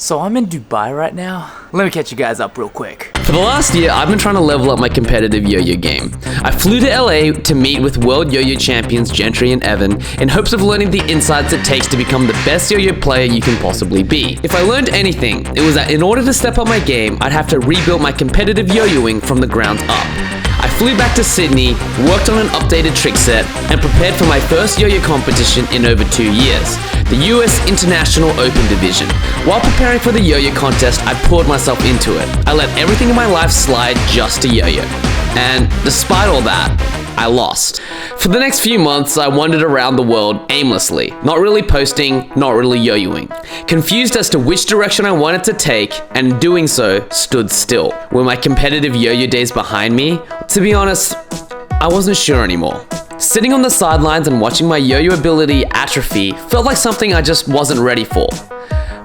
So I'm in Dubai right now. Let me catch you guys up real quick. For the last year, I've been trying to level up my competitive yo-yo game. I flew to LA to meet with world yo-yo champions Gentry and Evan in hopes of learning the insights it takes to become the best yo-yo player you can possibly be. If I learned anything, it was that in order to step up my game, I'd have to rebuild my competitive yo-yoing from the ground up. I flew back to Sydney, worked on an updated trick set, and prepared for my first yo-yo competition in over 2 years, the US International Open Division. While preparing for the yo-yo contest, I poured myself into it. I let everything in my life slide just to yo-yo. And despite all that, I lost. For the next few months, I wandered around the world aimlessly, not really posting, not really yo-yoing. Confused as to which direction I wanted to take, and in doing so, stood still. Were my competitive yo-yo days behind me? To be honest, I wasn't sure anymore. Sitting on the sidelines and watching my yo-yo ability atrophy felt like something I just wasn't ready for.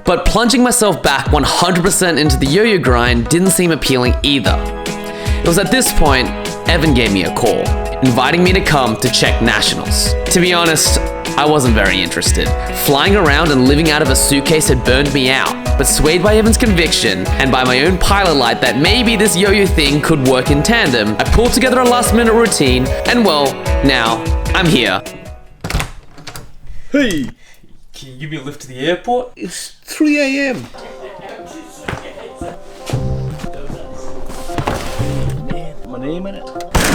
But plunging myself back 100% into the yo-yo grind didn't seem appealing either. It was at this point, Evan gave me a call, inviting me to come to Czech Nationals. To be honest, I wasn't very interested. Flying around and living out of a suitcase had burned me out, but swayed by Evan's conviction and by my own pilot light that maybe this yo-yo thing could work in tandem, I pulled together a last-minute routine, and well, now I'm here. Hey, can you give me a lift to the airport? It's 3 a.m. My name in it.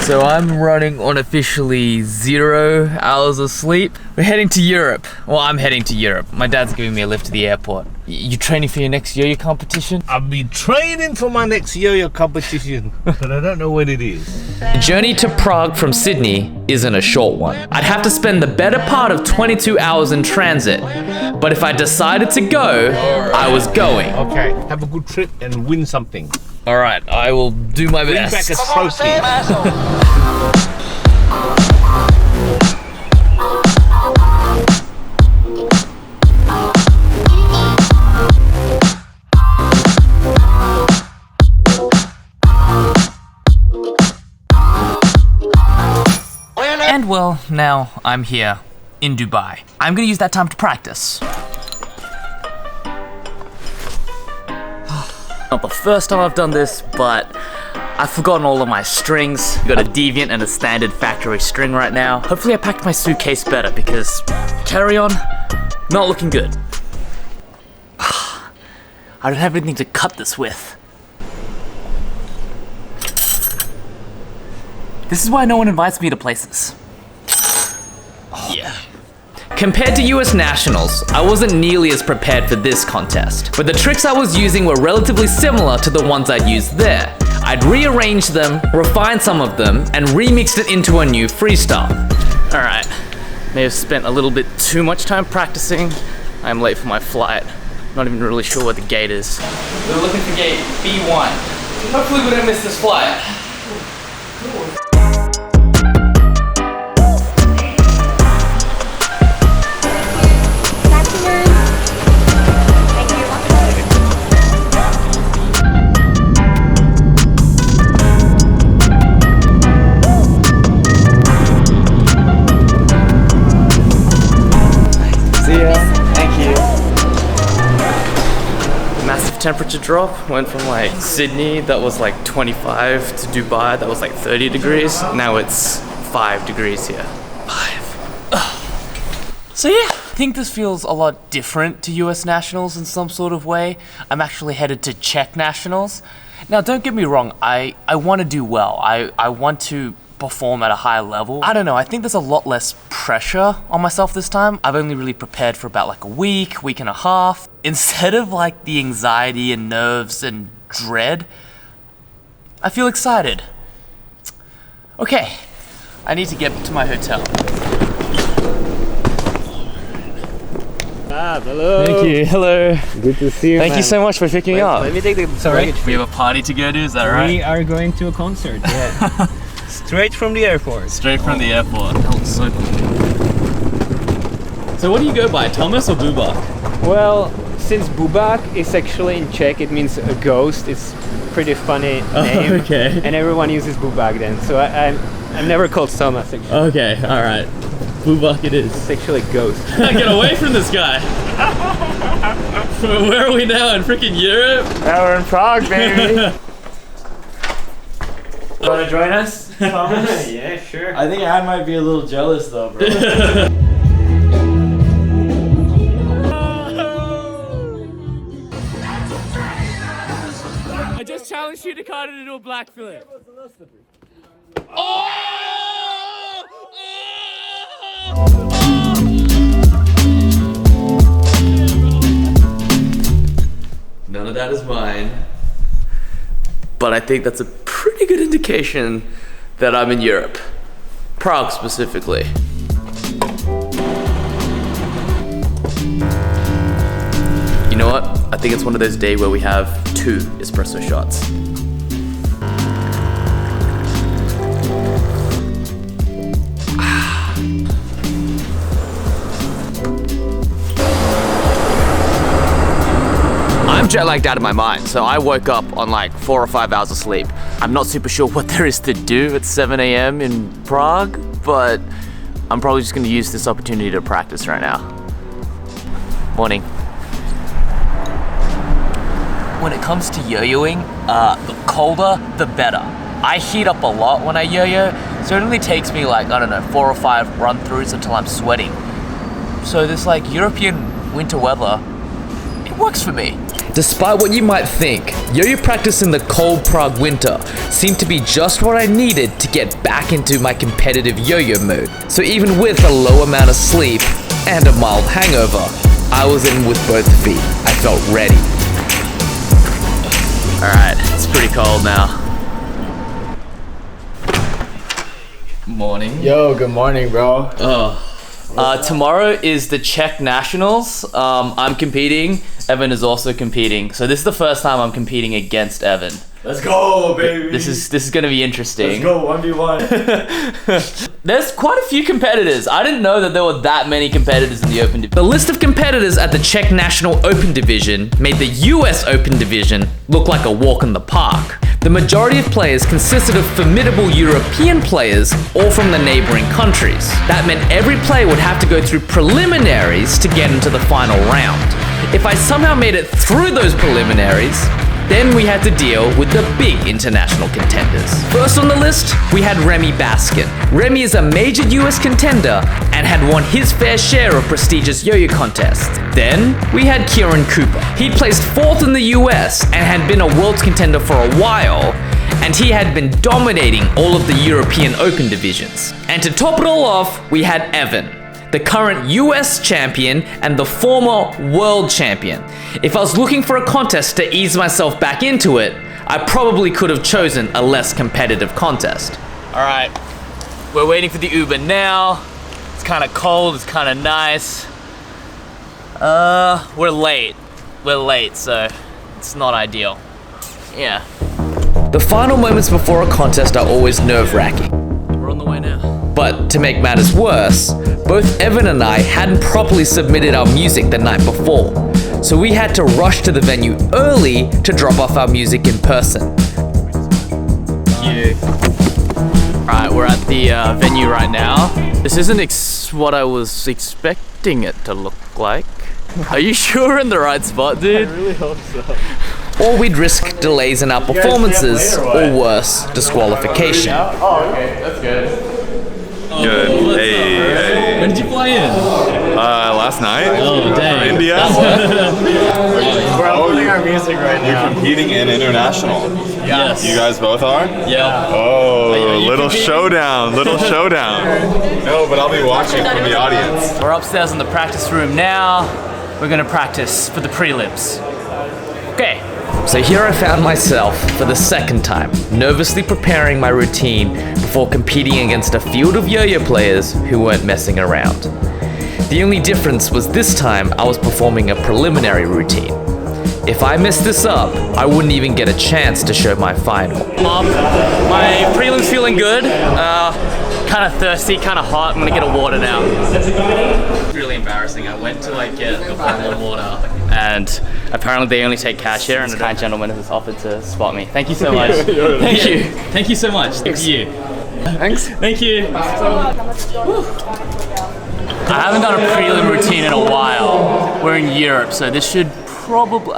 So I'm running on officially 0 hours of sleep. We're heading to Europe. Well, I'm heading to Europe. My dad's giving me a lift to the airport. You training for your next yo-yo competition? I've been training for my next yo-yo competition, but I don't know when it is. The journey to Prague from Sydney isn't a short one. I'd have to spend the better part of 22 hours in transit. But if I decided to go, I was going. Okay, have a good trip and win something. Alright, I will do my Bring best. back a trophy. And well, now I'm here in Dubai. I'm gonna use that time to practice. Not the first time I've done this, but I've forgotten all of my strings. Got a deviant and a standard factory string right now. Hopefully I packed my suitcase better because carry-on, not looking good. I don't have anything to cut this with. This is why no one invites me to places. Yeah. Compared to US Nationals, I wasn't nearly as prepared for this contest, but the tricks I was using were relatively similar to the ones I'd used there. I'd rearranged them, refined some of them, and remixed it into a new freestyle. Alright, may have spent a little bit too much time practicing. I'm late for my flight. Not even really sure where the gate is. We're looking for gate B1. Hopefully we don't miss this flight. Temperature drop went from like Sydney that was like 25 to Dubai that was like 30 degrees. Now it's 5 degrees here. 5. So yeah, I think this feels a lot different to US Nationals in some sort of way. I'm actually headed to Czech Nationals. Now don't get me wrong, I want to do well. I want to perform at a high level. I don't know, I think there's a lot less pressure on myself this time. I've only really prepared for about like a week and a half. Instead of like the anxiety and nerves and dread, I feel excited. Okay, I need to get to my hotel. Hello. Thank you, hello. Good to see you. Thank you so much for picking me up. Let me take the luggage. We have a party to go to, is that right? We are going to a concert. Yeah. Straight from the airport. Straight from the airport. That looks so cool. So what do you go by, Thomas or Bubak? Well, since Bubak is actually in Czech, it means a ghost. It's pretty funny name. Okay. And everyone uses Bubak then. So I'm never called Thomas actually. Okay, alright. Bubak it is. It's actually ghost. Get away from this guy! Where are we now? In freaking Europe? Now we're in Prague, baby. Want to join us? Yeah, sure. I think I might be a little jealous though, bro. I just challenged you to cut it into a black flip. None of that is mine. But I think that's a pretty good indication that I'm in Europe. Prague specifically. You know what? I think it's one of those days where we have 2 espresso shots. I'm jet lagged out of my mind, so I woke up on like 4 or 5 hours of sleep. I'm not super sure what there is to do at 7 a.m. in Prague, but I'm probably just gonna use this opportunity to practice right now. Morning. When it comes to yo-yoing, the colder, the better. I heat up a lot when I yo-yo, so it only takes me like, I don't know, 4 or 5 run-throughs until I'm sweating. So this like European winter weather, it works for me. Despite what you might think, yo-yo practice in the cold Prague winter seemed to be just what I needed to get back into my competitive yo-yo mode. So even with a low amount of sleep and a mild hangover, I was in with both feet. I felt ready. Alright, it's pretty cold now. Morning. Yo, good morning, bro. Tomorrow is the Czech Nationals. I'm competing. Evan is also competing. So this is the first time I'm competing against Evan. Let's go, baby. This is gonna be interesting. Let's go, 1v1. There's quite a few competitors. I didn't know that there were that many competitors in the Open Division. The list of competitors at the Czech National Open Division made the US Open Division look like a walk in the park. The majority of players consisted of formidable European players, all from the neighboring countries. That meant every player would have to go through preliminaries to get into the final round. If I somehow made it through those preliminaries, then we had to deal with the big international contenders. First on the list, we had Remy Baskin. Remy is a major US contender and had won his fair share of prestigious yo-yo contests. Then, we had Kieran Cooper. He placed 4th in the US and had been a world contender for a while, and he had been dominating all of the European Open divisions. And to top it all off, we had Evan, the current US champion and the former world champion. If I was looking for a contest to ease myself back into it, I probably could have chosen a less competitive contest. All right, we're waiting for the Uber now. It's kind of cold, it's kind of nice. We're late, so it's not ideal. Yeah. The final moments before a contest are always nerve-wracking. We're on the way now. But to make matters worse, both Evan and I hadn't properly submitted our music the night before, so we had to rush to the venue early to drop off our music in person. Alright, we're at the venue right now. This isn't what I was expecting it to look like. Are you sure we're in the right spot, dude? I really hope so. Or we'd risk delays in our performances, or worse, disqualification. Oh, okay, that's good. Good. Hey. When did you fly in? Last night. Oh, dang. From India. We're uploading our music right now. You're competing in international. Yes. You guys both are? Yeah. Oh, little competing? showdown. Little showdown. No, but I'll be watching from the audience. We're upstairs in the practice room now. We're gonna practice for the prelims. Okay. So here I found myself for the second time, nervously preparing my routine before competing against a field of yo-yo players who weren't messing around. The only difference was this time I was performing a preliminary routine. If I messed this up, I wouldn't even get a chance to show my final. My prelim's feeling good. Kind of thirsty, kind of hot. I'm gonna get a water now. It's really embarrassing. I went to get a bottle of water, and apparently they only take cash here, and a kind gentleman has offered to spot me. Thank you so much. Thank you. Thank you so much. Thank you. Thanks. Thank you. I haven't done a prelim routine in a while. We're in Europe, so this should probably...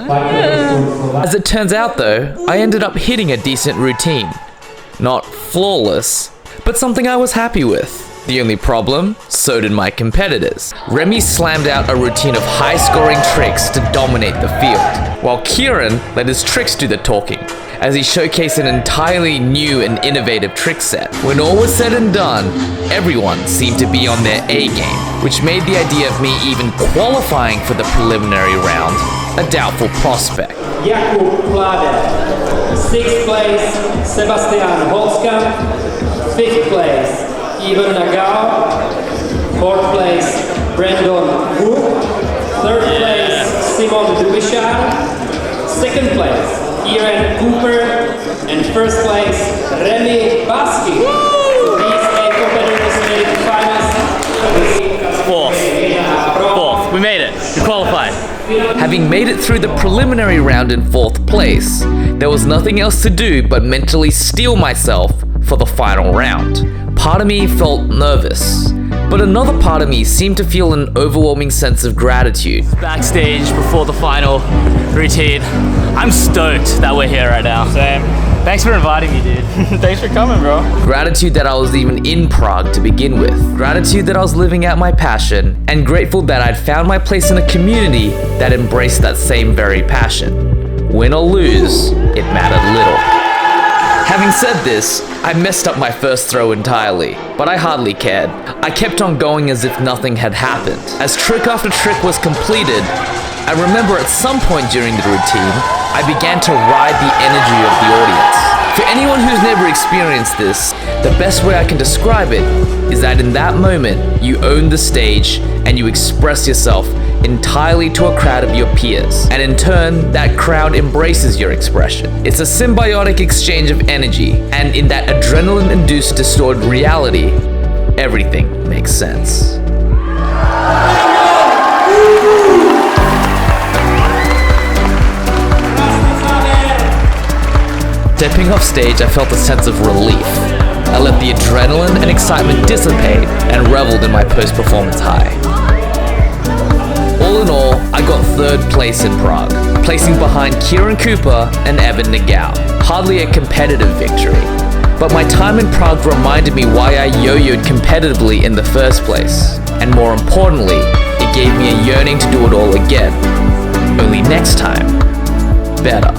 As it turns out though, I ended up hitting a decent routine. Not flawless, but something I was happy with. The only problem? So did my competitors. Remy slammed out a routine of high-scoring tricks to dominate the field, while Kieran let his tricks do the talking, as he showcased an entirely new and innovative trick set. When all was said and done, everyone seemed to be on their A game, which made the idea of me even qualifying for the preliminary round a doubtful prospect. Jakub Plade. 6th place, Sebastian Holzkamp. 5th place, Ivan Nagao. 4th place, Brandon Wu. 3rd place, Simon Dubichard. 2nd place, Kieran Cooper. And 1st place, Remy Baski. These 8 competitors made it to finals. Fourth. We made it. We qualified. Having made it through the preliminary round in 4th place, there was nothing else to do but mentally steel myself for the final round. Part of me felt nervous, but another part of me seemed to feel an overwhelming sense of gratitude. Backstage before the final routine. I'm stoked that we're here right now. Same. Thanks for inviting me, dude. Thanks for coming, bro. Gratitude that I was even in Prague to begin with. Gratitude that I was living out my passion, and grateful that I'd found my place in a community that embraced that same very passion. Win or lose, it mattered little. Having said this, I messed up my first throw entirely, but I hardly cared. I kept on going as if nothing had happened. As trick after trick was completed, I remember at some point during the routine, I began to ride the energy of the audience. For anyone who's never experienced this, the best way I can describe it is that in that moment, you own the stage and you express yourself entirely to a crowd of your peers. And in turn, that crowd embraces your expression. It's a symbiotic exchange of energy, and in that adrenaline-induced distorted reality, everything makes sense. Stepping off stage, I felt a sense of relief. I let the adrenaline and excitement dissipate and reveled in my post-performance high. All in all, I got 3rd place in Prague, placing behind Kieran Cooper and Evan Nagao. Hardly a competitive victory, but my time in Prague reminded me why I yo-yoed competitively in the first place. And more importantly, it gave me a yearning to do it all again. Only next time, better.